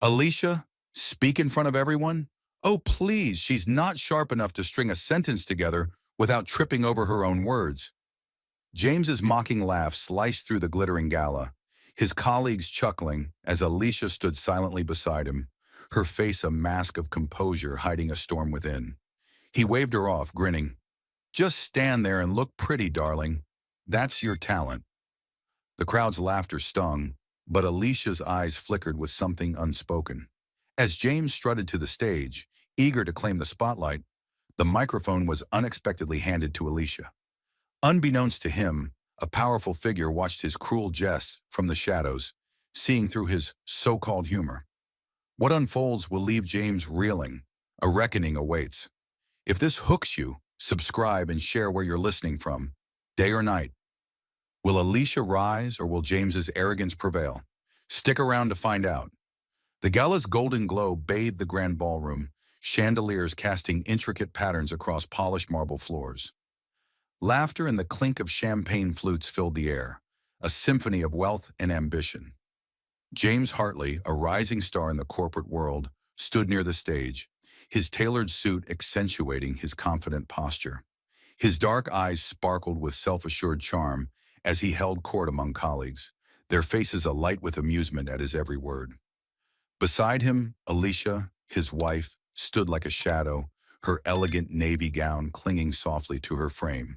Alicia, speak in front of everyone? Oh, please, she's not sharp enough to string a sentence together without tripping over her own words. James's mocking laugh sliced through the glittering gala, his colleagues chuckling as Alicia stood silently beside him, her face a mask of composure hiding a storm within. He waved her off, grinning. Just stand there and look pretty, darling. That's your talent. The crowd's laughter stung, but Alicia's eyes flickered with something unspoken. As James strutted to the stage, eager to claim the spotlight, the microphone was unexpectedly handed to Alicia. Unbeknownst to him, a powerful figure watched his cruel jests from the shadows, seeing through his so-called humor. What unfolds will leave James reeling. A reckoning awaits. If this hooks you, subscribe and share where you're listening from, day or night. Will Alicia rise or will James's arrogance prevail? Stick around to find out. The gala's golden glow bathed the grand ballroom, chandeliers casting intricate patterns across polished marble floors. Laughter and the clink of champagne flutes filled the air, a symphony of wealth and ambition. James Hartley, a rising star in the corporate world, stood near the stage, his tailored suit accentuating his confident posture. His dark eyes sparkled with self-assured charm as he held court among colleagues, their faces alight with amusement at his every word. Beside him, Alicia, his wife, stood like a shadow, her elegant navy gown clinging softly to her frame.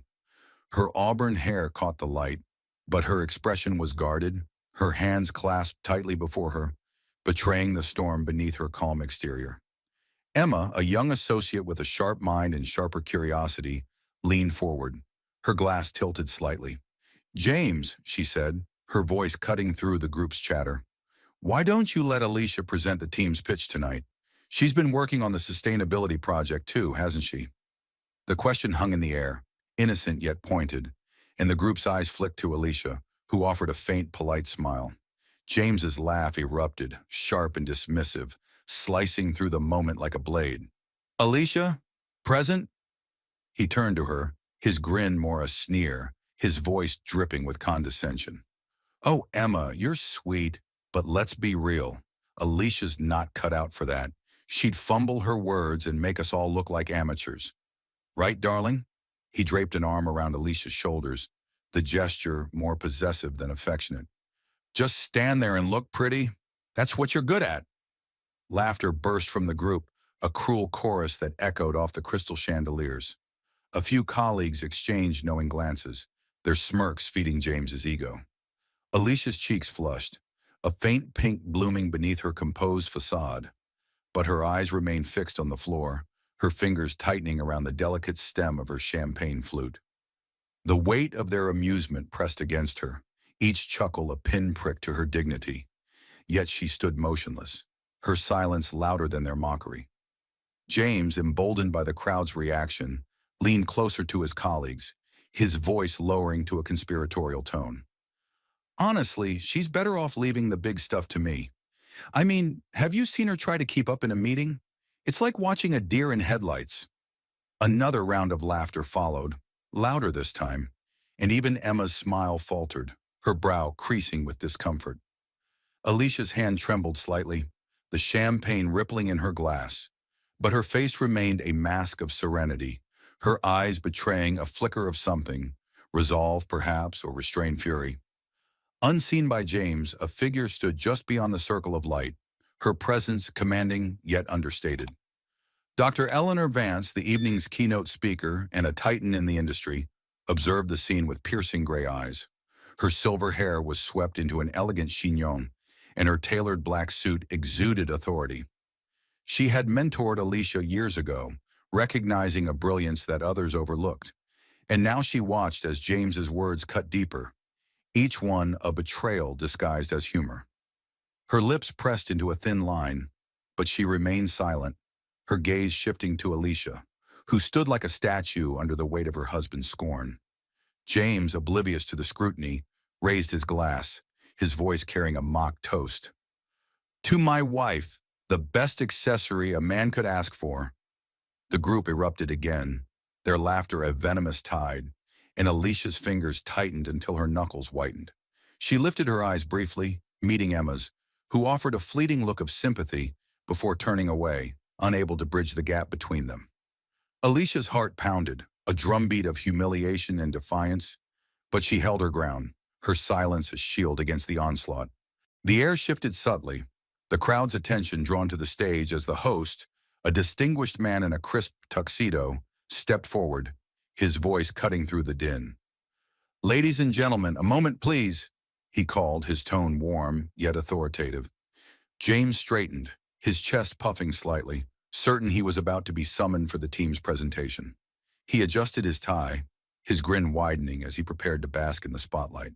Her auburn hair caught the light, but her expression was guarded, her hands clasped tightly before her, betraying the storm beneath her calm exterior. Emma, a young associate with a sharp mind and sharper curiosity, leaned forward, her glass tilted slightly. "James," she said, her voice cutting through the group's chatter, "why don't you let Alicia present the team's pitch tonight? She's been working on the sustainability project too, hasn't she?" The question hung in the air, innocent yet pointed, and the group's eyes flicked to Alicia, who offered a faint, polite smile. James's laugh erupted, sharp and dismissive, slicing through the moment like a blade. "Alicia, present?" He turned to her, his grin more a sneer, his voice dripping with condescension. "Oh, Emma, you're sweet, but let's be real. Alicia's not cut out for that. She'd fumble her words and make us all look like amateurs. Right, darling?" He draped an arm around Alicia's shoulders, the gesture more possessive than affectionate. "Just stand there and look pretty. That's what you're good at." Laughter burst from the group, a cruel chorus that echoed off the crystal chandeliers. A few colleagues exchanged knowing glances, their smirks feeding James's ego. Alicia's cheeks flushed, a faint pink blooming beneath her composed facade, but her eyes remained fixed on the floor, her fingers tightening around the delicate stem of her champagne flute. The weight of their amusement pressed against her, each chuckle a pinprick to her dignity. Yet she stood motionless, her silence louder than their mockery. James, emboldened by the crowd's reaction, leaned closer to his colleagues, his voice lowering to a conspiratorial tone. "Honestly, she's better off leaving the big stuff to me. I mean, have you seen her try to keep up in a meeting? It's like watching a deer in headlights." Another round of laughter followed, louder this time, and even Emma's smile faltered, her brow creasing with discomfort. Alicia's hand trembled slightly, the champagne rippling in her glass, but her face remained a mask of serenity, her eyes betraying a flicker of something, resolve perhaps, or restrained fury. Unseen by James, a figure stood just beyond the circle of light, her presence commanding yet understated. Dr. Eleanor Vance, the evening's keynote speaker and a titan in the industry, observed the scene with piercing gray eyes. Her silver hair was swept into an elegant chignon, and her tailored black suit exuded authority. She had mentored Alicia years ago, recognizing a brilliance that others overlooked, and now she watched as James's words cut deeper, each one a betrayal disguised as humor. Her lips pressed into a thin line, but she remained silent, her gaze shifting to Alicia, who stood like a statue under the weight of her husband's scorn. James, oblivious to the scrutiny, raised his glass, his voice carrying a mock toast. "To my wife, the best accessory a man could ask for." The group erupted again, their laughter a venomous tide, and Alicia's fingers tightened until her knuckles whitened. She lifted her eyes briefly, meeting Emma's, who offered a fleeting look of sympathy before turning away, unable to bridge the gap between them. Alicia's heart pounded, a drumbeat of humiliation and defiance, but she held her ground, her silence a shield against the onslaught. The air shifted subtly, the crowd's attention drawn to the stage as the host, a distinguished man in a crisp tuxedo, stepped forward, his voice cutting through the din. "Ladies and gentlemen, a moment please," he called, his tone warm yet authoritative. James straightened, his chest puffing slightly, certain he was about to be summoned for the team's presentation. He adjusted his tie, his grin widening as he prepared to bask in the spotlight.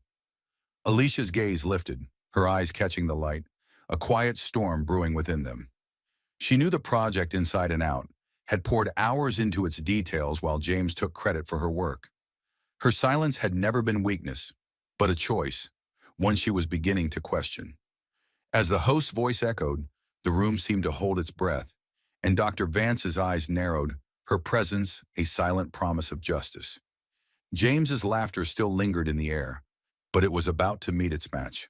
Alicia's gaze lifted, her eyes catching the light, a quiet storm brewing within them. She knew the project inside and out, had poured hours into its details while James took credit for her work. Her silence had never been weakness, but a choice, one she was beginning to question. As the host's voice echoed, the room seemed to hold its breath, and Dr. Vance's eyes narrowed, her presence a silent promise of justice. James's laughter still lingered in the air, but it was about to meet its match.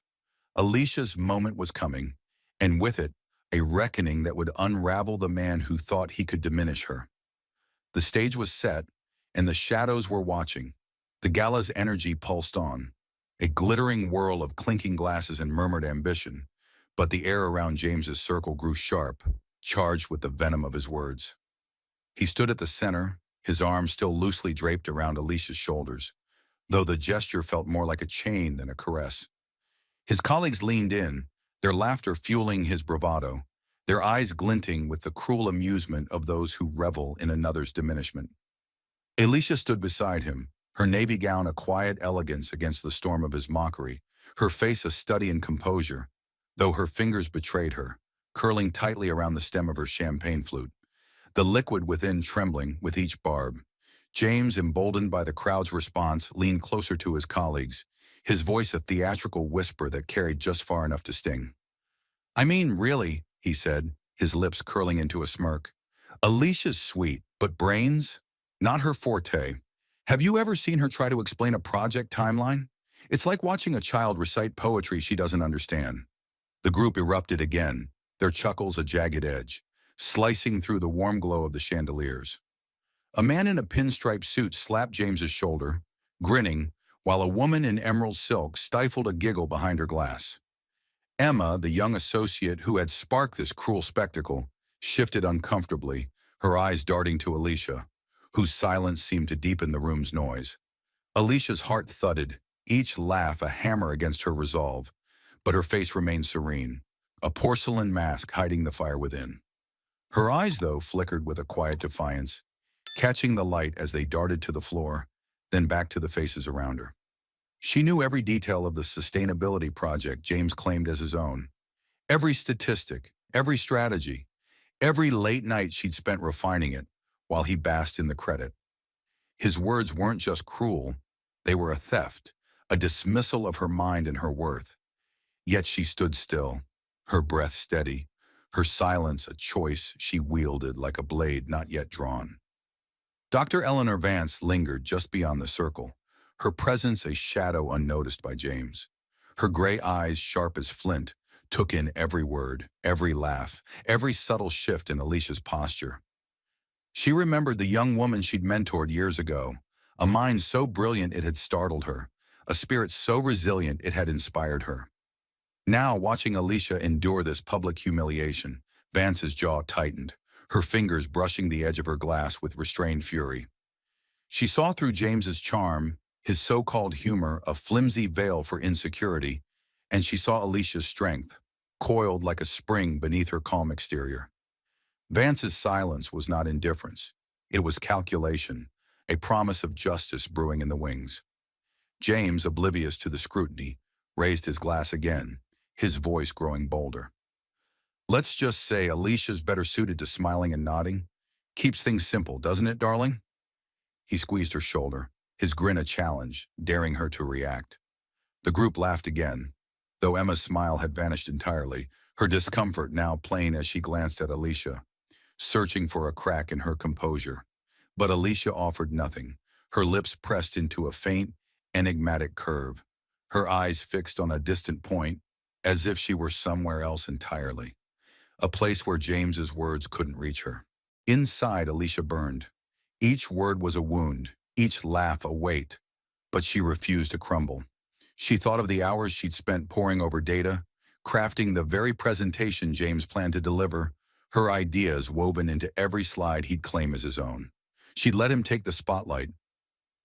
Alicia's moment was coming, and with it, a reckoning that would unravel the man who thought he could diminish her. The stage was set, and the shadows were watching. The gala's energy pulsed on, a glittering whirl of clinking glasses and murmured ambition, but the air around James's circle grew sharp, charged with the venom of his words. He stood at the center, his arms still loosely draped around Alicia's shoulders, though the gesture felt more like a chain than a caress. His colleagues leaned in, their laughter fueling his bravado, their eyes glinting with the cruel amusement of those who revel in another's diminishment. Alicia stood beside him, her navy gown a quiet elegance against the storm of his mockery, her face a study in composure, though her fingers betrayed her, curling tightly around the stem of her champagne flute, the liquid within trembling with each barb. James, emboldened by the crowd's response, leaned closer to his colleagues, his voice a theatrical whisper that carried just far enough to sting. "I mean, really," he said, his lips curling into a smirk. "Alicia's sweet, but brains? Not her forte. Have you ever seen her try to explain a project timeline? It's like watching a child recite poetry she doesn't understand." The group erupted again, their chuckles a jagged edge, slicing through the warm glow of the chandeliers. A man in a pinstripe suit slapped James's shoulder, grinning, while a woman in emerald silk stifled a giggle behind her glass. Emma, the young associate who had sparked this cruel spectacle, shifted uncomfortably, her eyes darting to Alicia, whose silence seemed to deepen the room's noise. Alicia's heart thudded, each laugh a hammer against her resolve, but her face remained serene, a porcelain mask hiding the fire within. Her eyes, though, flickered with a quiet defiance, catching the light as they darted to the floor, then back to the faces around her. She knew every detail of the sustainability project James claimed as his own. Every statistic, every strategy, every late night she'd spent refining it, while he basked in the credit. His words weren't just cruel, they were a theft, a dismissal of her mind and her worth. Yet she stood still, her breath steady, her silence a choice she wielded like a blade not yet drawn. Dr. Eleanor Vance lingered just beyond the circle, her presence a shadow unnoticed by James. Her gray eyes, sharp as flint, took in every word, every laugh, every subtle shift in Alicia's posture. She remembered the young woman she'd mentored years ago, a mind so brilliant it had startled her, a spirit so resilient it had inspired her. Now, watching Alicia endure this public humiliation, Vance's jaw tightened, her fingers brushing the edge of her glass with restrained fury. She saw through James's charm, his so-called humor, a flimsy veil for insecurity, and she saw Alicia's strength, coiled like a spring beneath her calm exterior. Vance's silence was not indifference. It was calculation, a promise of justice brewing in the wings. James, oblivious to the scrutiny, raised his glass again, his voice growing bolder. "Let's just say Alicia's better suited to smiling and nodding. Keeps things simple, doesn't it, darling?" He squeezed her shoulder, his grin a challenge, daring her to react. The group laughed again, though Emma's smile had vanished entirely, her discomfort now plain as she glanced at Alicia, searching for a crack in her composure. But Alicia offered nothing, her lips pressed into a faint, enigmatic curve, her eyes fixed on a distant point, as if she were somewhere else entirely, a place where James's words couldn't reach her. Inside, Alicia burned. Each word was a wound, each laugh a weight, but she refused to crumble. She thought of the hours she'd spent poring over data, crafting the very presentation James planned to deliver, her ideas woven into every slide he'd claim as his own. She'd let him take the spotlight,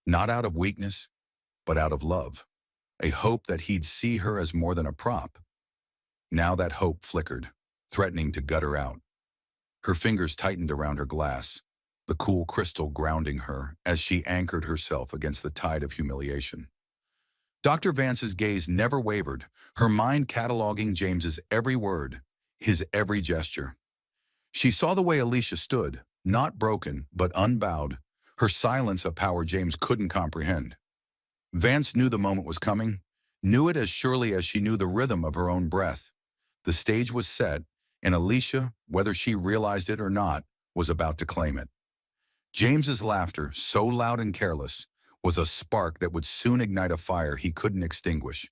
not out of weakness, but out of love, a hope that he'd see her as more than a prop. Now that hope flickered, threatening to gut her out. Her fingers tightened around her glass, the cool crystal grounding her as she anchored herself against the tide of humiliation. Dr. Vance's gaze never wavered, her mind cataloging James's every word, his every gesture. She saw the way Alicia stood, not broken, but unbowed, her silence a power James couldn't comprehend. Vance knew the moment was coming, knew it as surely as she knew the rhythm of her own breath. The stage was set, and Alicia, whether she realized it or not, was about to claim it. James's laughter, so loud and careless, was a spark that would soon ignite a fire he couldn't extinguish.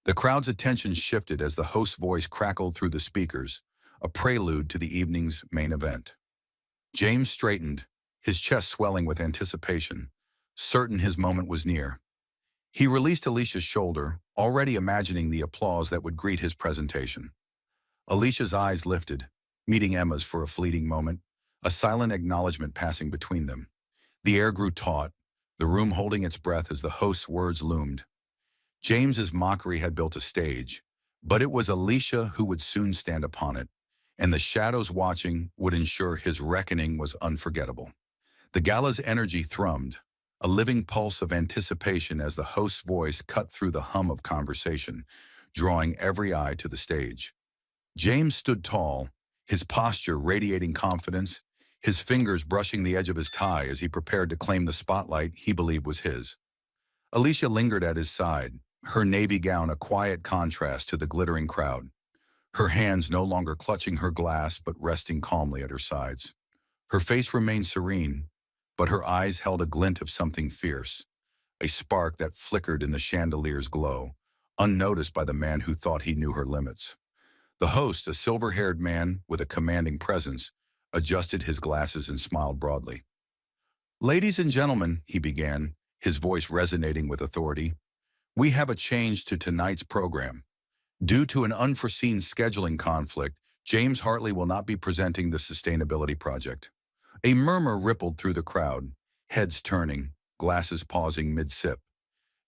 The crowd's attention shifted as the host's voice crackled through the speakers, a prelude to the evening's main event. James straightened, his chest swelling with anticipation, certain his moment was near. He released Alicia's shoulder, already imagining the applause that would greet his presentation. Alicia's eyes lifted, meeting Emma's for a fleeting moment, a silent acknowledgement passing between them. The air grew taut, the room holding its breath as the host's words loomed. James's mockery had built a stage, but it was Alicia who would soon stand upon it, and the shadows watching would ensure his reckoning was unforgettable. The gala's energy thrummed, a living pulse of anticipation as the host's voice cut through the hum of conversation, drawing every eye to the stage. James stood tall, his posture radiating confidence, his fingers brushing the edge of his tie as he prepared to claim the spotlight he believed was his. Alicia lingered at his side, her navy gown a quiet contrast to the glittering crowd, her hands no longer clutching her glass but resting calmly at her sides. Her face remained serene, but her eyes held a glint of something fierce, a spark that flickered in the chandelier's glow, unnoticed by the man who thought he knew her limits. The host, a silver-haired man with a commanding presence, adjusted his glasses and smiled broadly. "Ladies and gentlemen," he began, his voice resonating with authority, "we have a change to tonight's program. Due to an unforeseen scheduling conflict, James Hartley will not be presenting the sustainability project." A murmur rippled through the crowd, heads turning, glasses pausing mid-sip.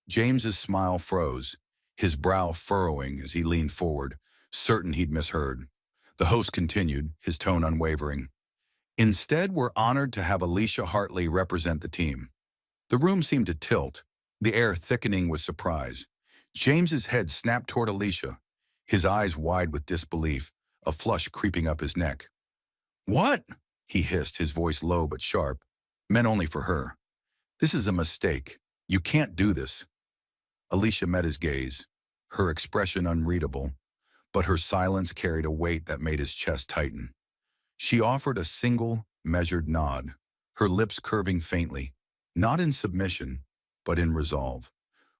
James's smile froze, his brow furrowing as he leaned forward, certain he'd misheard. The host continued, his tone unwavering. "Instead, we're honored to have Alicia Hartley represent the team." The room seemed to tilt, the air thickening with surprise. James's head snapped toward Alicia, his eyes wide with disbelief, a flush creeping up his neck. "What?" he hissed, his voice low but sharp, meant only for her. "This is a mistake. You can't do this." Alicia met his gaze, her expression unreadable, but her silence carried a weight that made his chest tighten. She offered a single, measured nod, her lips curving faintly, not in submission, but in resolve.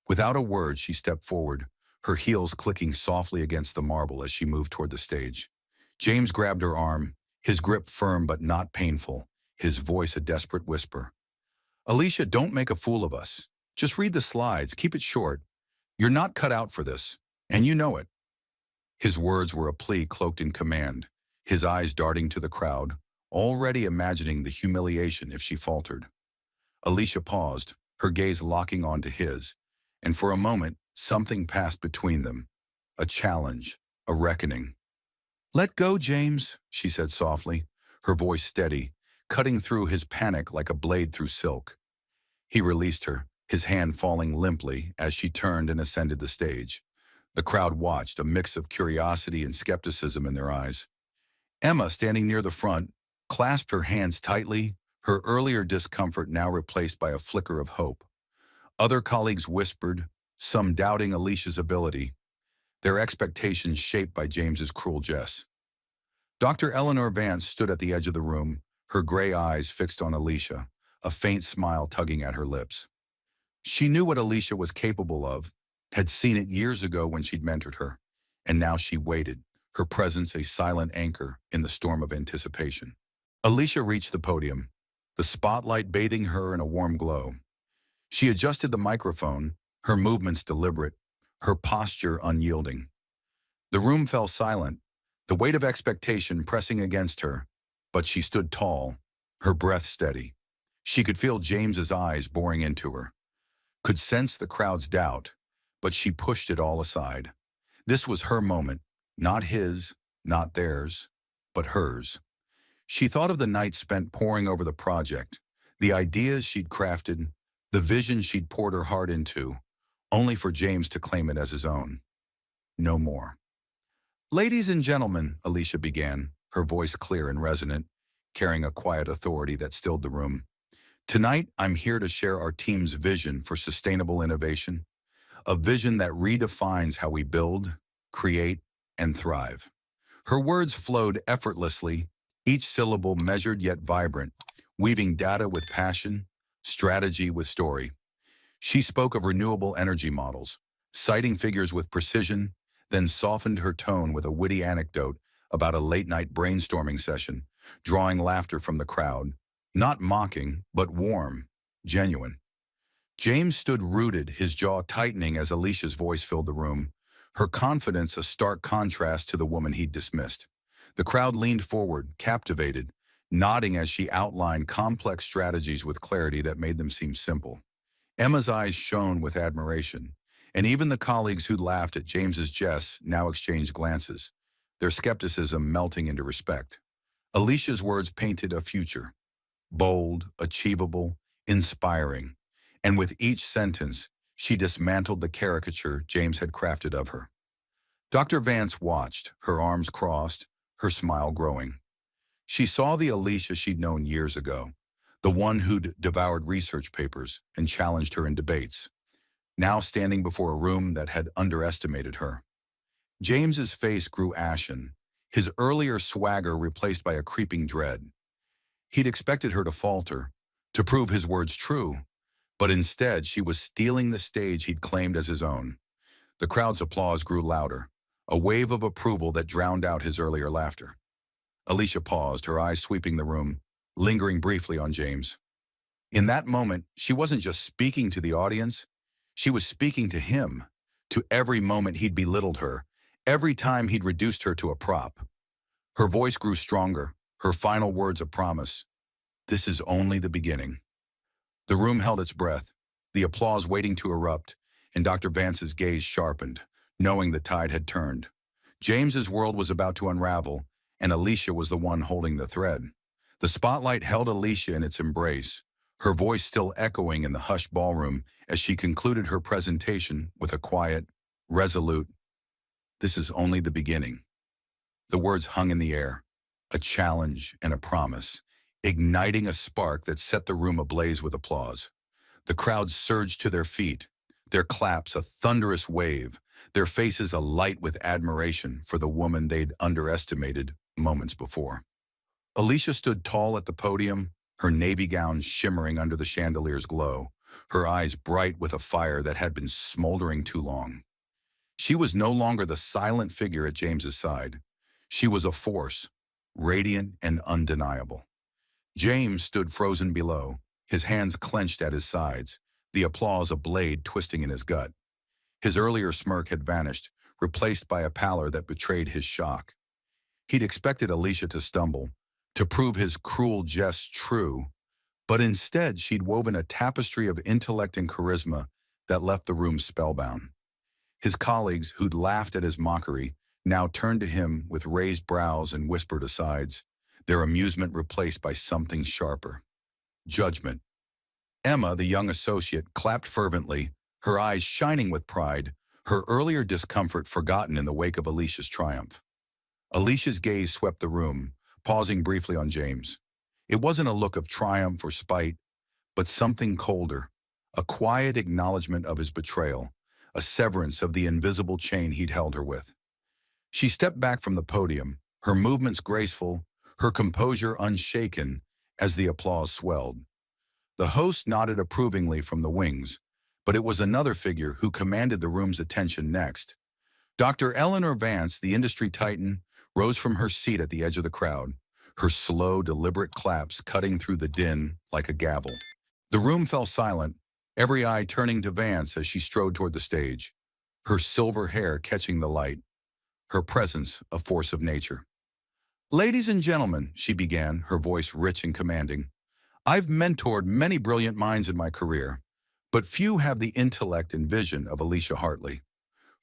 Without a word, she stepped forward, her heels clicking softly against the marble as she moved toward the stage. James grabbed her arm, his grip firm but not painful, his voice a desperate whisper. "Alicia, don't make a fool of us. Just read the slides, keep it short. You're not cut out for this, and you know it." His words were a plea cloaked in command, his eyes darting to the crowd, already imagining the humiliation if she faltered. Alicia paused, her gaze locking onto his, and for a moment, something passed between them. A challenge, a reckoning. "Let go, James," she said softly, her voice steady, cutting through his panic like a blade through silk. He released her, his hand falling limply as she turned and ascended the stage. The crowd watched, a mix of curiosity and skepticism in their eyes. Emma, standing near the front, clasped her hands tightly, her earlier discomfort now replaced by a flicker of hope. Other colleagues whispered, some doubting Alicia's ability, their expectations shaped by James's cruel jest. Dr. Eleanor Vance stood at the edge of the room, her gray eyes fixed on Alicia, a faint smile tugging at her lips. She knew what Alicia was capable of, had seen it years ago when she'd mentored her, and now she waited, her presence a silent anchor in the storm of anticipation. Alicia reached the podium, the spotlight bathing her in a warm glow. She adjusted the microphone, her movements deliberate, her posture unyielding. The room fell silent, the weight of expectation pressing against her, but she stood tall, her breath steady. She could feel James's eyes boring into her, could sense the crowd's doubt, but she pushed it all aside. This was her moment, not his, not theirs, but hers. She thought of the nights spent poring over the project, the ideas she'd crafted, the vision she'd poured her heart into, only for James to claim it as his own. No more. "Ladies and gentlemen," Alicia began, her voice clear and resonant, carrying a quiet authority that stilled the room. "Tonight, I'm here to share our team's vision for sustainable innovation, a vision that redefines how we build, create, and thrive." Her words flowed effortlessly, each syllable measured yet vibrant, weaving data with passion, strategy with story. She spoke of renewable energy models, citing figures with precision, then softened her tone with a witty anecdote about a late-night brainstorming session, drawing laughter from the crowd, not mocking, but warm, genuine. James stood rooted, his jaw tightening as Alicia's voice filled the room, her confidence a stark contrast to the woman he'd dismissed. The crowd leaned forward, captivated, nodding as she outlined complex strategies with clarity that made them seem simple. Emma's eyes shone with admiration, and even the colleagues who'd laughed at James's jests now exchanged glances, their skepticism melting into respect. Alicia's words painted a future, bold, achievable, inspiring, and with each sentence, she dismantled the caricature James had crafted of her. Dr. Vance watched, her arms crossed, her smile growing. She saw the Alicia she'd known years ago, the one who'd devoured research papers and challenged her in debates, now standing before a room that had underestimated her. James's face grew ashen, his earlier swagger replaced by a creeping dread. He'd expected her to falter, to prove his words true, but instead she was stealing the stage he'd claimed as his own. The crowd's applause grew louder, a wave of approval that drowned out his earlier laughter. Alicia paused, her eyes sweeping the room, lingering briefly on James. In that moment, she wasn't just speaking to the audience, she was speaking to him, to every moment he'd belittled her, every time he'd reduced her to a prop. Her voice grew stronger, her final words a promise. "This is only the beginning." The room held its breath, the applause waiting to erupt, and Dr. Vance's gaze sharpened, knowing the tide had turned. James's world was about to unravel, and Alicia was the one holding the thread. The spotlight held Alicia in its embrace, her voice still echoing in the hushed ballroom as she concluded her presentation with a quiet, resolute, "This is only the beginning." The words hung in the air, a challenge and a promise, igniting a spark that set the room ablaze with applause. The crowd surged to their feet, their claps a thunderous wave, their faces alight with admiration for the woman they'd underestimated moments before. Alicia stood tall at the podium, her navy gown shimmering under the chandelier's glow, her eyes bright with a fire that had been smoldering too long. She was no longer the silent figure at James's side. She was a force, radiant and undeniable. James stood frozen below, his hands clenched at his sides, the applause a blade twisting in his gut. His earlier smirk had vanished, replaced by a pallor that betrayed his shock. He'd expected Alicia to stumble, to prove his cruel jests true, but instead she'd woven a tapestry of intellect and charisma that left the room spellbound. His colleagues, who'd laughed at his mockery, now turned to him with raised brows and whispered asides, their amusement replaced by something sharper: judgment. Emma, the young associate, clapped fervently, her eyes shining with pride, her earlier discomfort forgotten in the wake of Alicia's triumph. Alicia's gaze swept the room, pausing briefly on James. It wasn't a look of triumph or spite, but something colder, a quiet acknowledgement of his betrayal, a severance of the invisible chain he'd held her with. She stepped back from the podium, her movements graceful, her composure unshaken as the applause swelled. The host nodded approvingly from the wings, but it was another figure who commanded the room's attention next. Dr. Eleanor Vance, the industry titan, rose from her seat at the edge of the crowd, her slow, deliberate claps cutting through the din like a gavel. The room fell silent, every eye turning to Vance as she strode toward the stage, her silver hair catching the light, her presence a force of nature. "Ladies and gentlemen," she began, her voice rich and commanding, "I've mentored many brilliant minds in my career, but few have the intellect and vision of Alicia Hartley."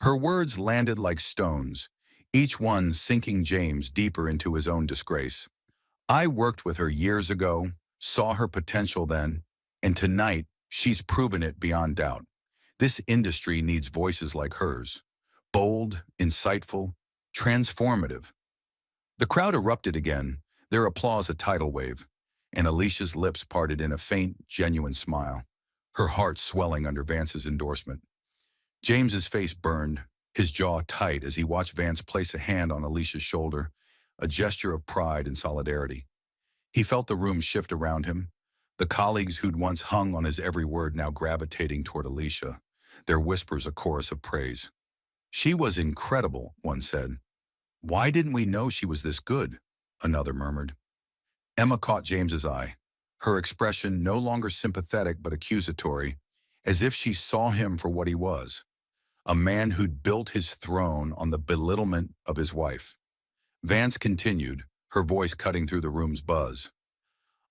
Her words landed like stones, each one sinking James deeper into his own disgrace. "I worked with her years ago, saw her potential then, and tonight she's proven it beyond doubt. This industry needs voices like hers, bold, insightful, transformative." The crowd erupted again, their applause a tidal wave, and Alicia's lips parted in a faint, genuine smile, her heart swelling under Vance's endorsement. James's face burned, his jaw tight as he watched Vance place a hand on Alicia's shoulder, a gesture of pride and solidarity. He felt the room shift around him, the colleagues who'd once hung on his every word now gravitating toward Alicia, their whispers a chorus of praise. "She was incredible," one said. "Why didn't we know she was this good?" another murmured. Emma caught James's eye, her expression no longer sympathetic but accusatory, as if she saw him for what he was, a man who'd built his throne on the belittlement of his wife. Vance continued, her voice cutting through the room's buzz.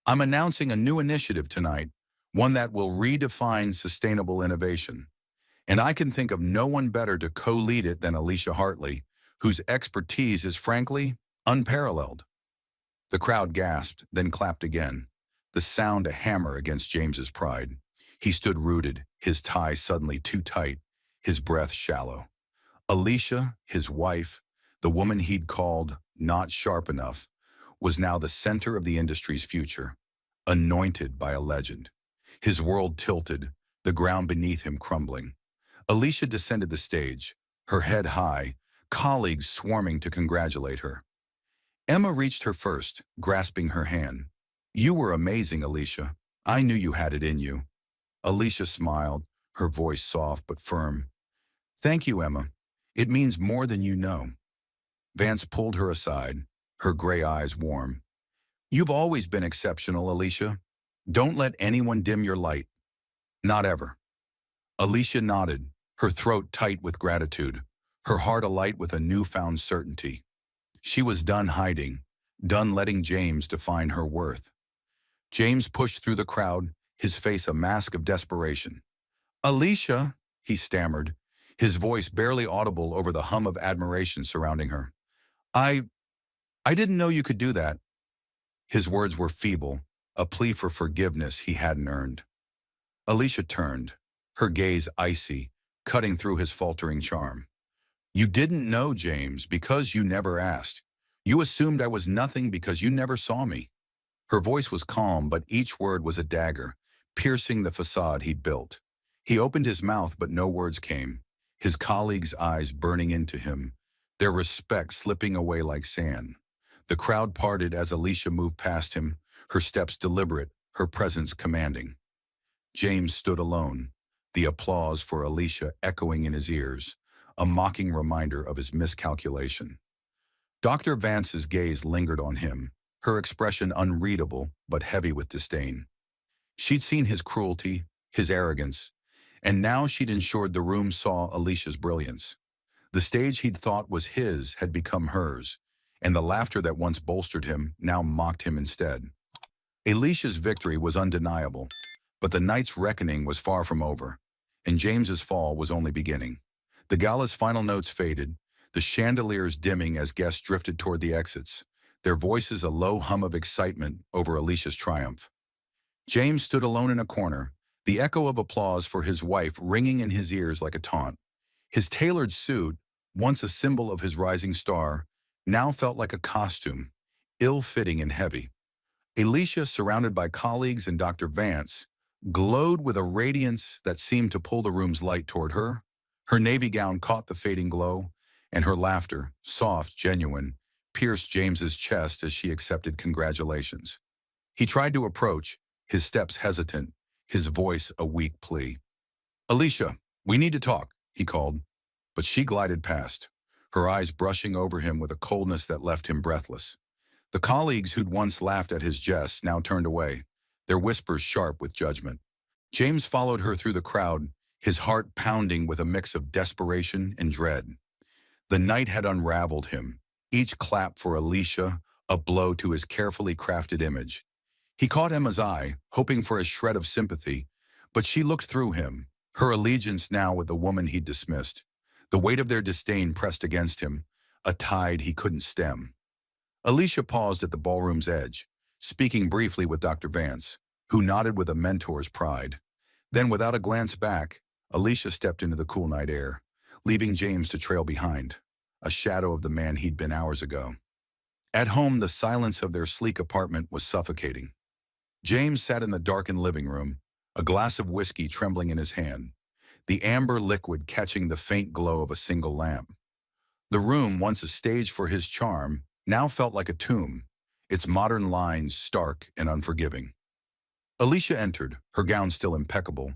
"I'm announcing a new initiative tonight, one that will redefine sustainable innovation. And I can think of no one better to co-lead it than Alicia Hartley, whose expertise is frankly unparalleled." The crowd gasped, then clapped again, the sound a hammer against James's pride. He stood rooted, his tie suddenly too tight, his breath shallow. Alicia, his wife, the woman he'd called not sharp enough, was now the center of the industry's future, anointed by a legend. His world tilted, the ground beneath him crumbling. Alicia descended the stage, her head high, colleagues swarming to congratulate her. Emma reached her first, grasping her hand. "You were amazing, Alicia. I knew you had it in you." Alicia smiled, her voice soft but firm. "Thank you, Emma. It means more than you know." Vance pulled her aside, her gray eyes warm. "You've always been exceptional, Alicia. Don't let anyone dim your light. Not ever." Alicia nodded, her throat tight with gratitude, her heart alight with a newfound certainty. She was done hiding, done letting James define her worth. James pushed through the crowd, his face a mask of desperation. "Alicia," he stammered, his voice barely audible over the hum of admiration surrounding her. I didn't know you could do that." His words were feeble, a plea for forgiveness he hadn't earned. Alicia turned, her gaze icy, cutting through his faltering charm. "You didn't know, James, because you never asked. You assumed I was nothing because you never saw me." Her voice was calm, but each word was a dagger, piercing the facade he'd built. He opened his mouth, but no words came, his colleagues' eyes burning into him, their respect slipping away like sand. The crowd parted as Alicia moved past him, her steps deliberate, her presence commanding. James stood alone, the applause for Alicia echoing in his ears, a mocking reminder of his miscalculation. Dr. Vance's gaze lingered on him, her expression unreadable but heavy with disdain. She'd seen his cruelty, his arrogance, and now she'd ensured the room saw Alicia's brilliance. The stage he'd thought was his had become hers, and the laughter that once bolstered him now mocked him instead. Alicia's victory was undeniable, but the night's reckoning was far from over, and James's fall was only beginning. The gala's final notes faded, the chandeliers dimming as guests drifted toward the exits, their voices a low hum of excitement over Alicia's triumph. James stood alone in a corner, the echo of applause for his wife ringing in his ears like a taunt. His tailored suit, once a symbol of his rising star, now felt like a costume, ill-fitting and heavy. Alicia, surrounded by colleagues and Dr. Vance, glowed with a radiance that seemed to pull the room's light toward her. Her navy gown caught the fading glow, and her laughter, soft, genuine, pierced James's chest as she accepted congratulations. He tried to approach, his steps hesitant, his voice a weak plea. "Alicia, we need to talk," he called. but she glided past, her eyes brushing over him with a coldness that left him breathless. The colleagues who'd once laughed at his jests now turned away, their whispers sharp with judgment. James followed her through the crowd, his heart pounding with a mix of desperation and dread. The night had unraveled him, each clap for Alicia a blow to his carefully crafted image. He caught Emma's eye, hoping for a shred of sympathy, but she looked through him, her allegiance now with the woman he'd dismissed. The weight of their disdain pressed against him, a tide he couldn't stem. Alicia paused at the ballroom's edge, speaking briefly with Dr. Vance, who nodded with a mentor's pride. Then, without a glance back, Alicia stepped into the cool night air, leaving James to trail behind, a shadow of the man he'd been hours ago. At home, the silence of their sleek apartment was suffocating. James sat in the darkened living room, a glass of whiskey trembling in his hand, the amber liquid catching the faint glow of a single lamp. The room, once a stage for his charm, now felt like a tomb, its modern lines stark and unforgiving. Alicia entered, her gown still impeccable,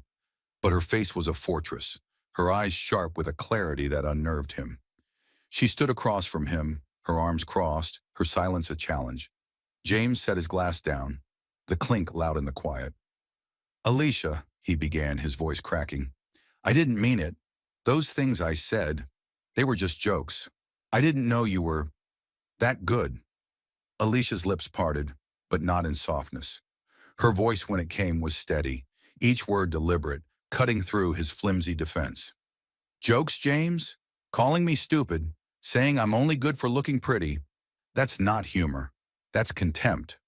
but her face was a fortress, her eyes sharp with a clarity that unnerved him. She stood across from him, her arms crossed, her silence a challenge. James set his glass down, the clink loud in the quiet. "Alicia," he began, his voice cracking, "I didn't mean it. Those things I said, they were just jokes. I didn't know you were that good." Alicia's lips parted, but not in softness. Her voice, when it came, was steady, each word deliberate, cutting through his flimsy defense. "Jokes, James? Calling me stupid, saying I'm only good for looking pretty. That's not humor. That's contempt."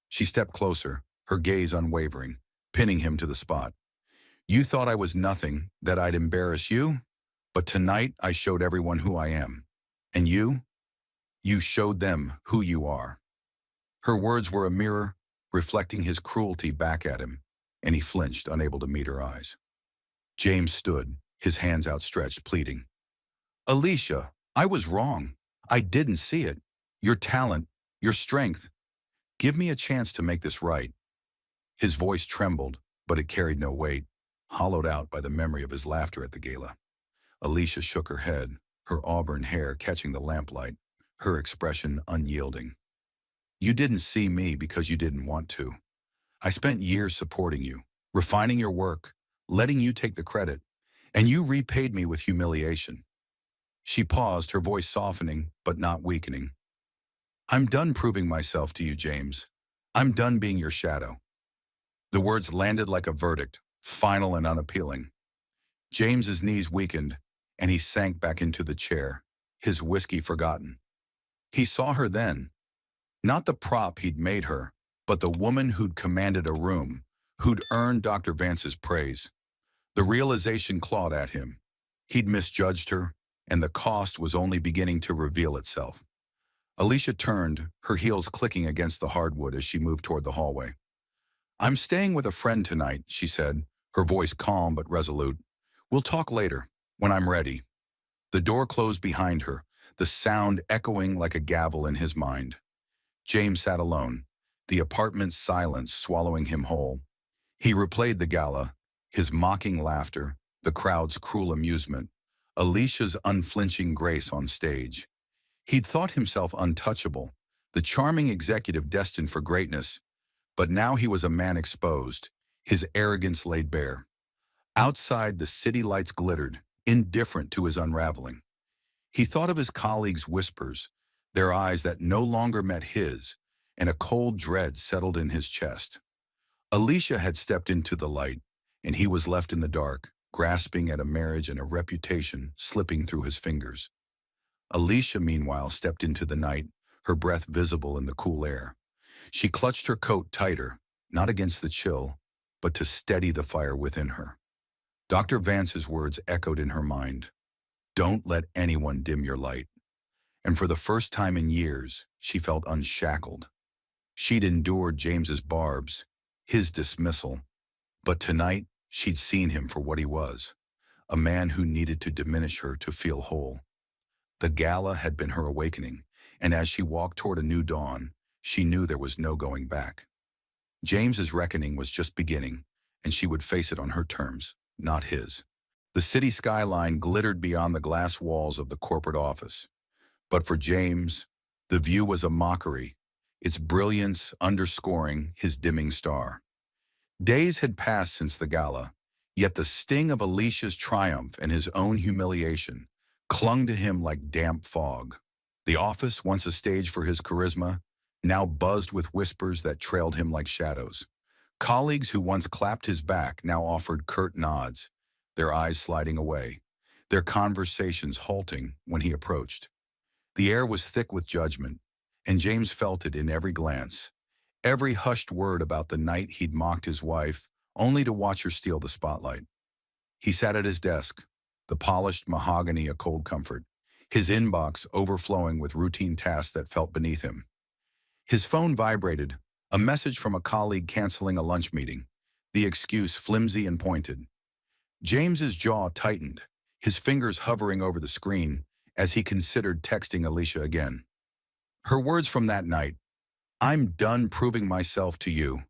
She stepped closer, her gaze unwavering, pinning him to the spot. "You thought I was nothing, that I'd embarrass you? But tonight I showed everyone who I am. And you showed them who you are." Her words were a mirror, reflecting his cruelty back at him, and he flinched, unable to meet her eyes. James stood, his hands outstretched, pleading. "Alicia, I was wrong. I didn't see it. Your talent, your strength. Give me a chance to make this right." His voice trembled, but it carried no weight, hollowed out by the memory of his laughter at the gala. Alicia shook her head, her auburn hair catching the lamplight, her expression unyielding. "You didn't see me because you didn't want to. I spent years supporting you, refining your work, letting you take the credit, and you repaid me with humiliation." She paused, her voice softening, but not weakening. "I'm done proving myself to you, James. I'm done being your shadow." The words landed like a verdict, final and unappealing. James's knees weakened, and he sank back into the chair, his whiskey forgotten. He saw her then, not the prop he'd made her, but the woman who'd commanded a room, who'd earned Dr. Vance's praise. The realization clawed at him. He'd misjudged her, and the cost was only beginning to reveal itself. Alicia turned, her heels clicking against the hardwood as she moved toward the hallway. "I'm staying with a friend tonight," she said, her voice calm but resolute. "We'll talk later, when I'm ready." The door closed behind her, the sound echoing like a gavel in his mind. James sat alone, the apartment's silence swallowing him whole. He replayed the gala, his mocking laughter, the crowd's cruel amusement, Alicia's unflinching grace on stage. He'd thought himself untouchable, the charming executive destined for greatness, but now he was a man exposed, his arrogance laid bare. Outside, the city lights glittered, indifferent to his unraveling. He thought of his colleagues' whispers, their eyes that no longer met his, and a cold dread settled in his chest. Alicia had stepped into the light, and he was left in the dark, grasping at a marriage and a reputation slipping through his fingers. Alicia, meanwhile, stepped into the night, her breath visible in the cool air. She clutched her coat tighter, not against the chill, but to steady the fire within her. Dr. Vance's words echoed in her mind. "Don't let anyone dim your light." And for the first time in years, she felt unshackled. She'd endured James's barbs, his dismissal, but tonight she'd seen him for what he was, a man who needed to diminish her to feel whole. The gala had been her awakening, and as she walked toward a new dawn, she knew there was no going back. James's reckoning was just beginning, and she would face it on her terms, not his. The city skyline glittered beyond the glass walls of the corporate office. But for James, the view was a mockery, its brilliance underscoring his dimming star. Days had passed since the gala, yet the sting of Alicia's triumph and his own humiliation clung to him like damp fog. The office, once a stage for his charisma, now buzzed with whispers that trailed him like shadows. Colleagues who once clapped his back now offered curt nods, their eyes sliding away, their conversations halting when he approached. The air was thick with judgment, and James felt it in every glance, every hushed word about the night he'd mocked his wife, only to watch her steal the spotlight. He sat at his desk, the polished mahogany a cold comfort, his inbox overflowing with routine tasks that felt beneath him. His phone vibrated, a message from a colleague canceling a lunch meeting, the excuse flimsy and pointed. James's jaw tightened, his fingers hovering over the screen as he considered texting Alicia again. Her words from that night, "I'm done proving myself to you,"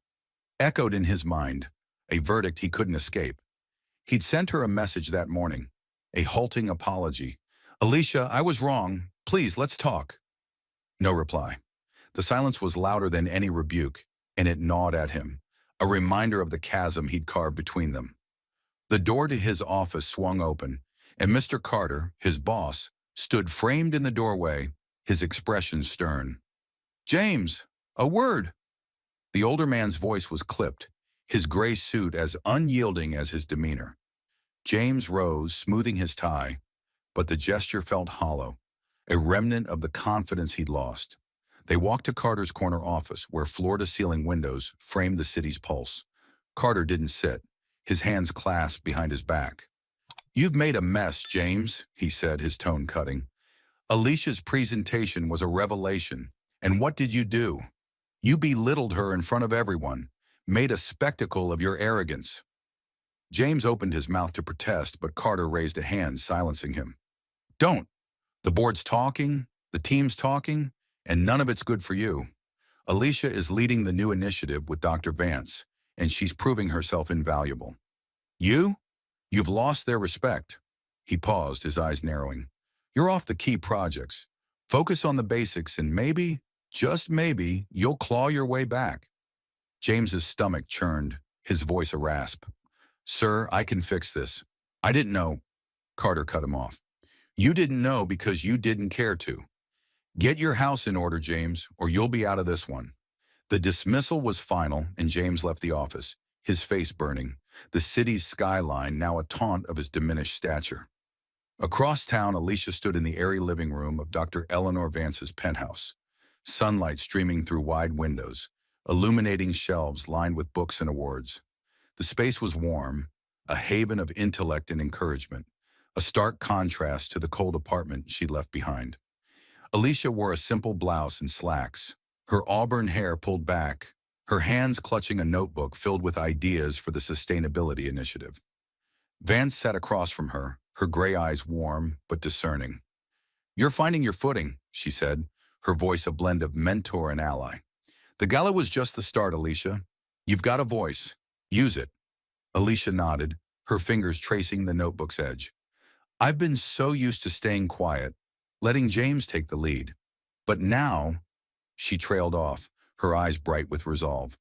echoed in his mind, a verdict he couldn't escape. He'd sent her a message that morning, a halting apology. "Alicia, I was wrong. Please, let's talk." No reply. The silence was louder than any rebuke, and it gnawed at him, a reminder of the chasm he'd carved between them. The door to his office swung open, and Mr. Carter, his boss, stood framed in the doorway, his expression stern. "James, a word." The older man's voice was clipped, his gray suit as unyielding as his demeanor. James rose, smoothing his tie, but the gesture felt hollow, a remnant of the confidence he'd lost. They walked to Carter's corner office, where floor-to-ceiling windows framed the city's pulse. Carter didn't sit, his hands clasped behind his back. "You've made a mess, James," he said, his tone cutting. "Alicia's presentation was a revelation, and what did you do? You belittled her in front of everyone, made a spectacle of your arrogance." James opened his mouth to protest, but Carter raised a hand, silencing him. "Don't. The board's talking, the team's talking, and none of it's good for you. Alicia is leading the new initiative with Dr. Vance, and she's proving herself invaluable. You've lost their respect." He paused, his eyes narrowing. "You're off the key projects. Focus on the basics and maybe, just maybe, you'll claw your way back." James's stomach churned, his voice a rasp. "Sir, I can fix this." "I didn't know." Carter cut him off. "You didn't know because you didn't care to. Get your house in order, James, or you'll be out of this one." The dismissal was final, and James left the office, his face burning, the city's skyline now a taunt of his diminished stature. Across town, Alicia stood in the airy living room of Dr. Eleanor Vance's penthouse, sunlight streaming through wide windows, illuminating shelves lined with books and awards. The space was warm, a haven of intellect and encouragement, a stark contrast to the cold apartment she'd left behind. Alicia wore a simple blouse and slacks, her auburn hair pulled back, her hands clutching a notebook filled with ideas for the sustainability initiative. Vance sat across from her, her gray eyes warm but discerning. "You're finding your footing," she said, her voice a blend of mentor and ally. "The gala was just the start, Alicia. You've got a voice. Use it." Alicia nodded, her fingers tracing the notebook's edge. "I've been so used to staying quiet, letting James take the lead. But now," she trailed off, her eyes bright with resolve,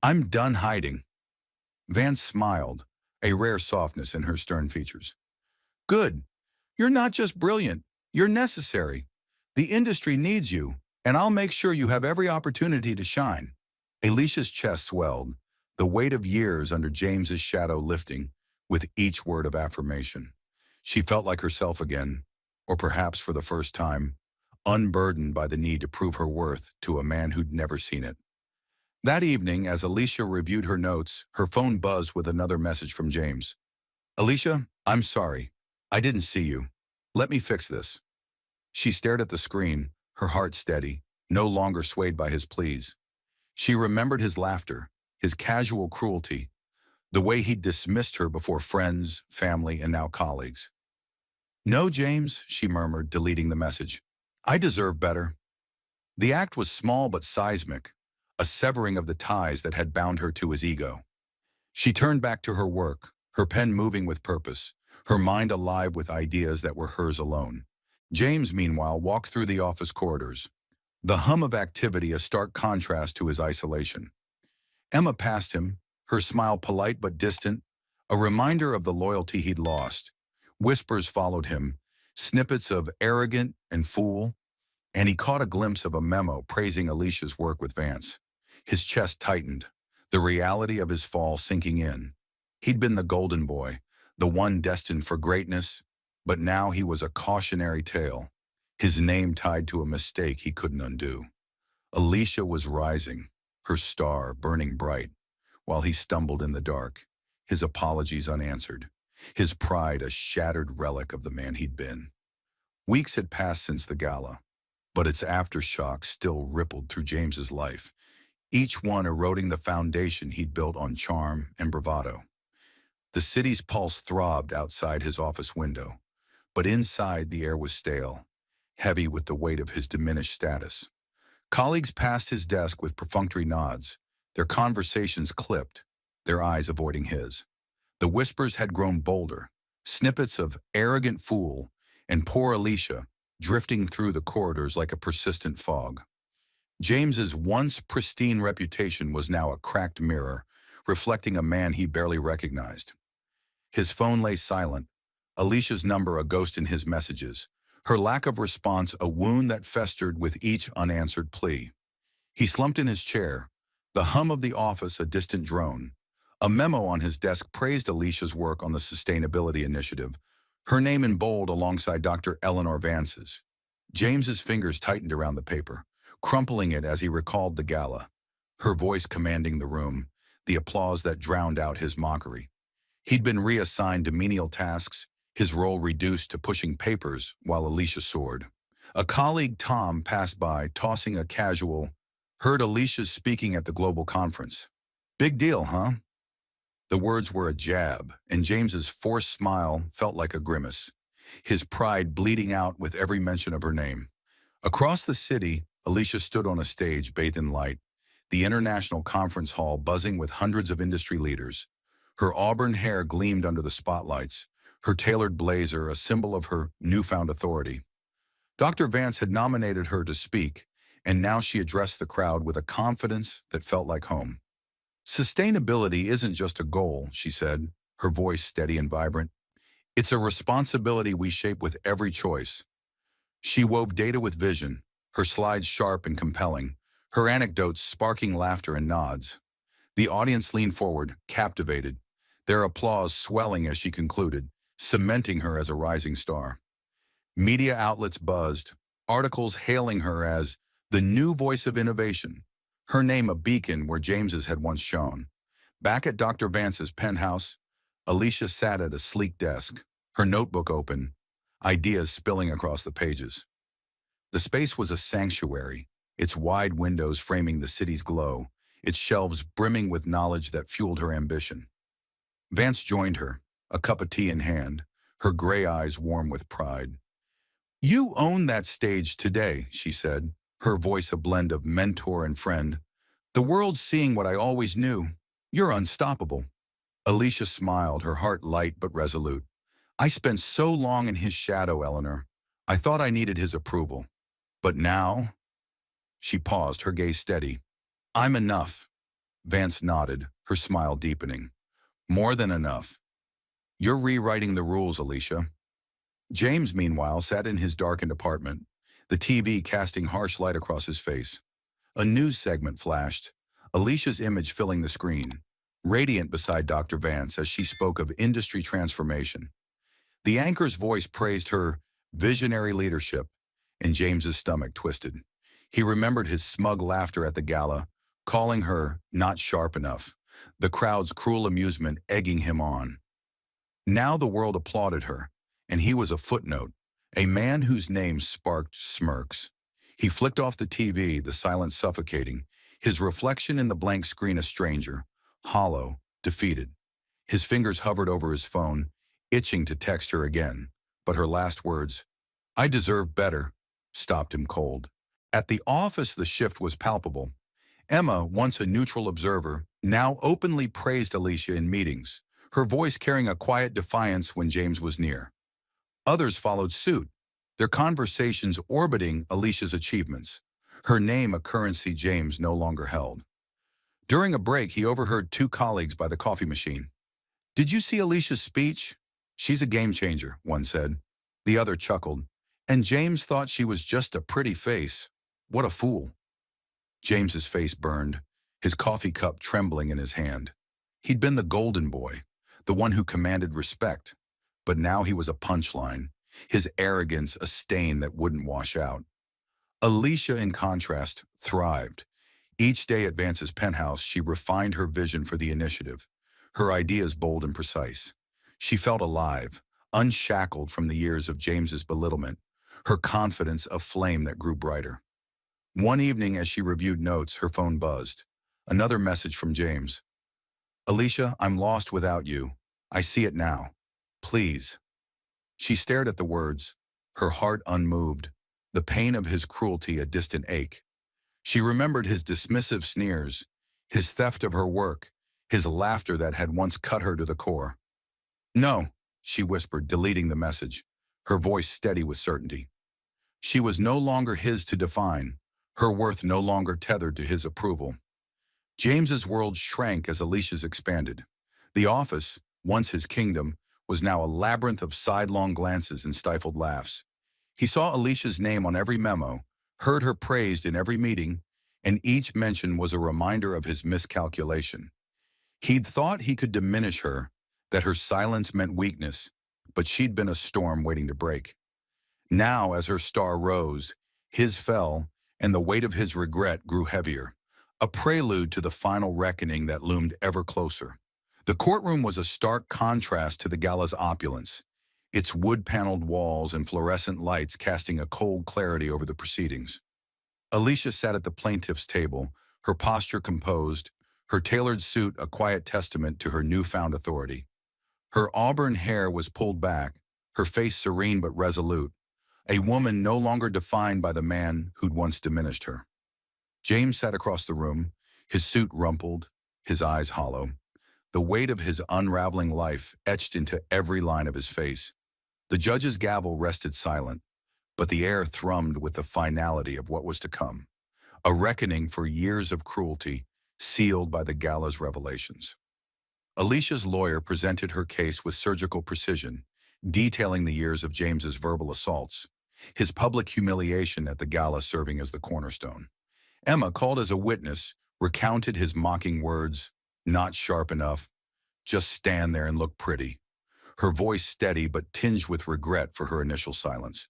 "I'm done hiding." Vance smiled, a rare softness in her stern features. "Good. You're not just brilliant, you're necessary. The industry needs you, and I'll make sure you have every opportunity to shine." Alicia's chest swelled, the weight of years under James's shadow lifting with each word of affirmation. She felt like herself again, or perhaps for the first time, unburdened by the need to prove her worth to a man who'd never seen it. That evening, as Alicia reviewed her notes, her phone buzzed with another message from James. "Alicia, I'm sorry. I didn't see you. Let me fix this." She stared at the screen, her heart steady, no longer swayed by his pleas. She remembered his laughter, his casual cruelty, the way he'd dismissed her before friends, family, and now colleagues. "No, James," she murmured, deleting the message. "I deserve better." The act was small but seismic, a severing of the ties that had bound her to his ego. She turned back to her work, her pen moving with purpose, her mind alive with ideas that were hers alone. James, meanwhile, walked through the office corridors, the hum of activity a stark contrast to his isolation. Emma passed him, her smile polite but distant, a reminder of the loyalty he'd lost. Whispers followed him, snippets of arrogant and fool, and he caught a glimpse of a memo praising Alicia's work with Vance. His chest tightened, the reality of his fall sinking in. He'd been the golden boy, the one destined for greatness, but now he was a cautionary tale, his name tied to a mistake he couldn't undo. Alicia was rising, her star burning bright, while he stumbled in the dark, his apologies unanswered, his pride a shattered relic of the man he'd been. Weeks had passed since the gala, but its aftershocks still rippled through James's life, each one eroding the foundation he'd built on charm and bravado. The city's pulse throbbed outside his office window, but inside the air was stale, heavy with the weight of his diminished status. Colleagues passed his desk with perfunctory nods, their conversations clipped, their eyes avoiding his. The whispers had grown bolder, snippets of arrogant fool and poor Alicia drifting through the corridors like a persistent fog. James's once pristine reputation was now a cracked mirror, reflecting a man he barely recognized. His phone lay silent, Alicia's number a ghost in his messages, her lack of response a wound that festered with each unanswered plea. He slumped in his chair, the hum of the office a distant drone. A memo on his desk praised Alicia's work on the sustainability initiative, her name in bold alongside Dr. Eleanor Vance's. James's fingers tightened around the paper, crumpling it as he recalled the gala, her voice commanding the room, the applause that drowned out his mockery. He'd been reassigned to menial tasks, his role reduced to pushing papers while Alicia soared. A colleague, Tom, passed by, tossing a casual, "Heard Alicia's speaking at the global conference. Big deal, huh?" The words were a jab, and James's forced smile felt like a grimace, his pride bleeding out with every mention of her name. Across the city, Alicia stood on a stage bathed in light, the international conference hall buzzing with hundreds of industry leaders. Her auburn hair gleamed under the spotlights, her tailored blazer a symbol of her newfound authority. Dr. Vance had nominated her to speak, and now she addressed the crowd with a confidence that felt like home. "Sustainability isn't just a goal," she said, her voice steady and vibrant. "It's a responsibility we shape with every choice." She wove data with vision, her slides sharp and compelling, her anecdotes sparking laughter and nods. The audience leaned forward, captivated, their applause swelling as she concluded, cementing her as a rising star. Media outlets buzzed, articles hailing her as the new voice of innovation, her name a beacon where James's had once shone. Back at Dr. Vance's penthouse, Alicia sat at a sleek desk, her notebook open, ideas spilling across the pages. The space was a sanctuary, its wide windows framing the city's glow, its shelves brimming with knowledge that fueled her ambition. Vance joined her, a cup of tea in hand, her gray eyes warm with pride. "You own that stage today," she said, her voice a blend of mentor and friend. "The world's seeing what I always knew. You're unstoppable." Alicia smiled, her heart light but resolute. "I spent so long in his shadow, Eleanor. I thought I needed his approval. But now—" She paused, her gaze steady. "I'm enough." Vance nodded, her smile deepening. "More than enough. You're rewriting the rules, Alicia." James, meanwhile, sat in his darkened apartment, the TV casting harsh light across his face. A news segment flashed, Alicia's image filling the screen, radiant beside Dr. Vance as she spoke of industry transformation. The anchor's voice praised her visionary leadership, and James's stomach twisted. He remembered his smug laughter at the gala, calling her not sharp enough, the crowd's cruel amusement egging him on. Now the world applauded her, and he was a footnote, a man whose name sparked smirks. He flicked off the TV, the silence suffocating, his reflection in the blank screen a stranger, hollow, defeated. His fingers hovered over his phone, itching to text her again, but her last words, "I deserve better," stopped him cold. At the office, the shift was palpable. Emma, once a neutral observer, now openly praised Alicia in meetings, her voice carrying a quiet defiance when James was near. Others followed suit, their conversations orbiting Alicia's achievements, her name a currency James no longer held. During a break, he overheard two colleagues by the coffee machine. "Did you see Alicia's speech? She's a game changer," one said. The other chuckled. "And James thought she was just a pretty face. What a fool." James's face burned, his coffee cup trembling in his hand. He'd been the golden boy, the one who commanded respect. But now he was a punchline, his arrogance a stain that wouldn't wash out. Alicia, in contrast, thrived. Each day at Vance's penthouse, she refined her vision for the initiative, her ideas bold and precise. She felt alive, unshackled from the years of James's belittlement, her confidence a flame that grew brighter. One evening, as she reviewed notes, her phone buzzed. Another message from James. "Alicia, I'm lost without you. I see it now. Please." She stared at the words, her heart unmoved, the pain of his cruelty a distant ache. She remembered his dismissive sneers, his theft of her work, his laughter that had once cut her to the core. "No," she whispered, deleting the message, her voice steady with certainty. She was no longer his to define, her worth no longer tethered to his approval. James's world shrank as Alicia's expanded. The office, once his kingdom, was now a labyrinth of sidelong glances and stifled laughs. He saw Alicia's name on every memo, heard her praised in every meeting, and each mention was a reminder of his miscalculation. He'd thought he could diminish her, that her silence meant weakness, but she'd been a storm waiting to break. Now, as her star rose, his fell, and the weight of his regret grew heavier, a prelude to the final reckoning that loomed ever closer. The courtroom was a stark contrast to the gala's opulence, its wood-paneled walls and fluorescent lights casting a cold clarity over the proceedings. Alicia sat at the plaintiff's table, her posture composed, her tailored suit a quiet testament to her newfound authority. Her auburn hair was pulled back, her face serene but resolute, a woman no longer defined by the man who'd once diminished her. James sat across the room, his suit rumpled, his eyes hollow, the weight of his unraveling life etched into every line of his face. The judge's gavel rested silent, but the air thrummed with the finality of what was to come, a reckoning for years of cruelty sealed by the gala's revelations. Alicia's lawyer presented her case with surgical precision, detailing the years of James's verbal assaults, his public humiliation at the gala serving as the cornerstone. Emma, called as a witness, recounted his mocking words, "Not sharp enough, just stand there and look pretty," her voice steady but tinged with regret for her initial silence.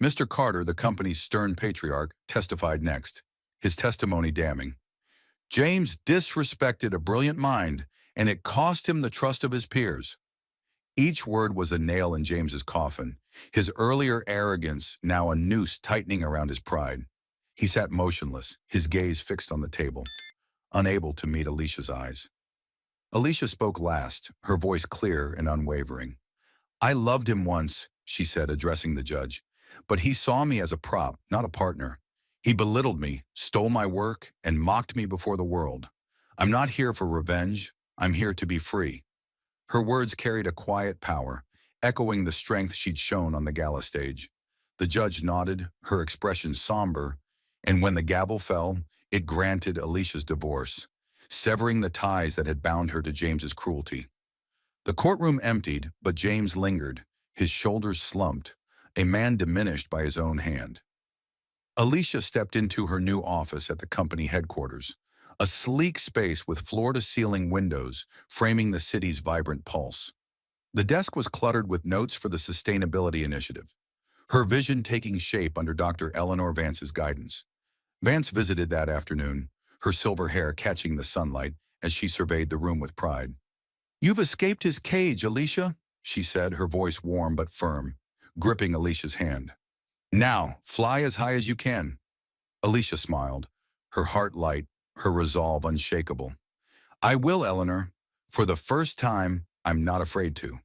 Mr. Carter, the company's stern patriarch, testified next, his testimony damning. "James disrespected a brilliant mind, and it cost him the trust of his peers." Each word was a nail in James's coffin, his earlier arrogance now a noose tightening around his pride. He sat motionless, his gaze fixed on the table, unable to meet Alicia's eyes. Alicia spoke last, her voice clear and unwavering. "I loved him once," she said, addressing the judge, "but he saw me as a prop, not a partner. He belittled me, stole my work, and mocked me before the world. I'm not here for revenge. I'm here to be free." Her words carried a quiet power, echoing the strength she'd shown on the gala stage. The judge nodded, her expression somber, and when the gavel fell, it granted Alicia's divorce, severing the ties that had bound her to James's cruelty. The courtroom emptied, but James lingered, his shoulders slumped, a man diminished by his own hand. Alicia stepped into her new office at the company headquarters, a sleek space with floor-to-ceiling windows framing the city's vibrant pulse. The desk was cluttered with notes for the Sustainability Initiative, her vision taking shape under Dr. Eleanor Vance's guidance. Vance visited that afternoon, her silver hair catching the sunlight as she surveyed the room with pride. "You've escaped his cage, Alicia," she said, her voice warm but firm, gripping Alicia's hand. "Now, fly as high as you can." Alicia smiled, her heart light, her resolve unshakable. "I will, Eleanor. For the first time, I'm not afraid to."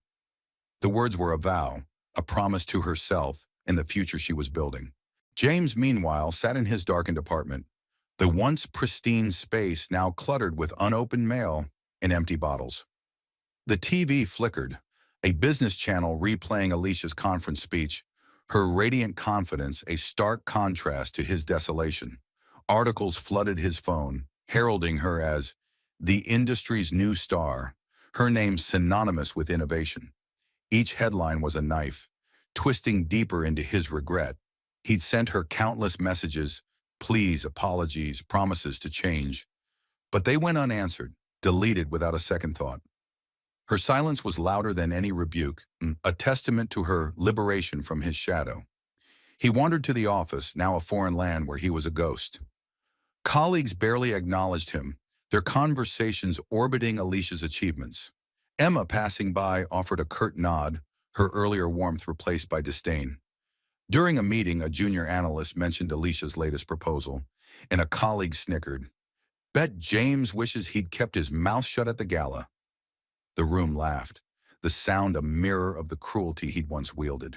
The words were a vow, a promise to herself and the future she was building. James, meanwhile, sat in his darkened apartment, the once pristine space now cluttered with unopened mail and empty bottles. The TV flickered, a business channel replaying Alicia's conference speech, her radiant confidence a stark contrast to his desolation. Articles flooded his phone, heralding her as the industry's new star, her name synonymous with innovation. Each headline was a knife, twisting deeper into his regret. He'd sent her countless messages, pleas, apologies, promises to change, but they went unanswered, deleted without a second thought. Her silence was louder than any rebuke, a testament to her liberation from his shadow. He wandered to the office, now a foreign land where he was a ghost. Colleagues barely acknowledged him, their conversations orbiting Alicia's achievements. Emma, passing by, offered a curt nod, her earlier warmth replaced by disdain. During a meeting, a junior analyst mentioned Alicia's latest proposal, and a colleague snickered. Bet James wishes he'd kept his mouth shut at the gala. The room laughed, the sound a mirror of the cruelty he'd once wielded.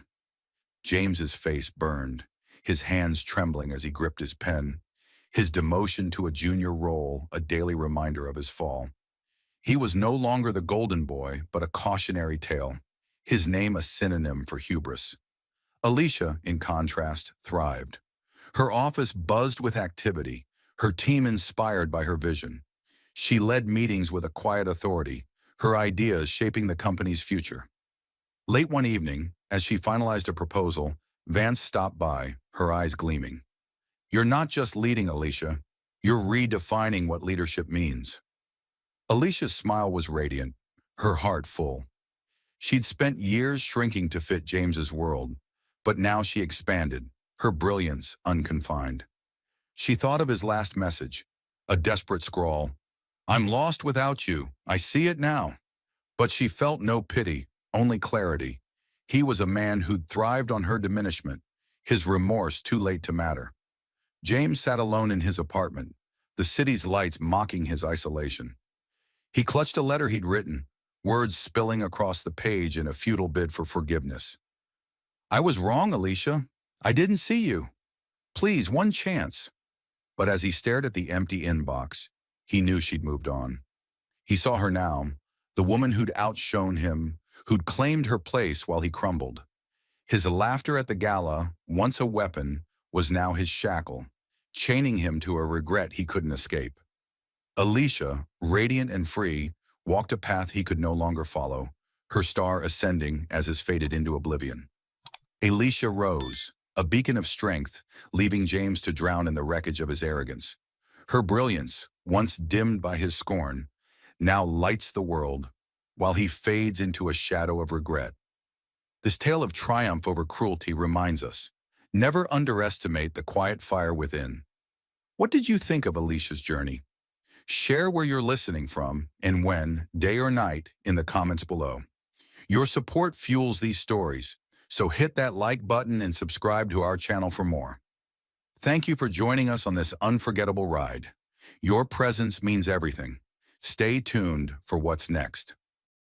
James's face burned, his hands trembling as he gripped his pen, his demotion to a junior role a daily reminder of his fall. He was no longer the golden boy, but a cautionary tale, his name a synonym for hubris. Alicia, in contrast, thrived. Her office buzzed with activity, her team inspired by her vision. She led meetings with a quiet authority, her ideas shaping the company's future. Late one evening, as she finalized a proposal, Vance stopped by, her eyes gleaming. "You're not just leading, Alicia. You're redefining what leadership means." Alicia's smile was radiant, her heart full. She'd spent years shrinking to fit James's world, but now she expanded, her brilliance unconfined. She thought of his last message, a desperate scrawl. "I'm lost without you. I see it now." But she felt no pity, only clarity. He was a man who'd thrived on her diminishment, his remorse too late to matter. James sat alone in his apartment, the city's lights mocking his isolation. He clutched a letter he'd written, words spilling across the page in a futile bid for forgiveness. "I was wrong, Alicia. I didn't see you. Please, one chance." But as he stared at the empty inbox, he knew she'd moved on. He saw her now, the woman who'd outshone him, who'd claimed her place while he crumbled. His laughter at the gala, once a weapon, was now his shackle, chaining him to a regret he couldn't escape. Alicia, radiant and free, walked a path he could no longer follow, her star ascending as is faded into oblivion. Alicia rose, a beacon of strength, leaving James to drown in the wreckage of his arrogance. Her brilliance, once dimmed by his scorn, now lights the world, while he fades into a shadow of regret. This tale of triumph over cruelty reminds us, never underestimate the quiet fire within. What did you think of Alicia's journey? Share where you're listening from and when, day or night, in the comments below. Your support fuels these stories, so hit that like button and subscribe to our channel for more. Thank you for joining us on this unforgettable ride. Your presence means everything. Stay tuned for what's next.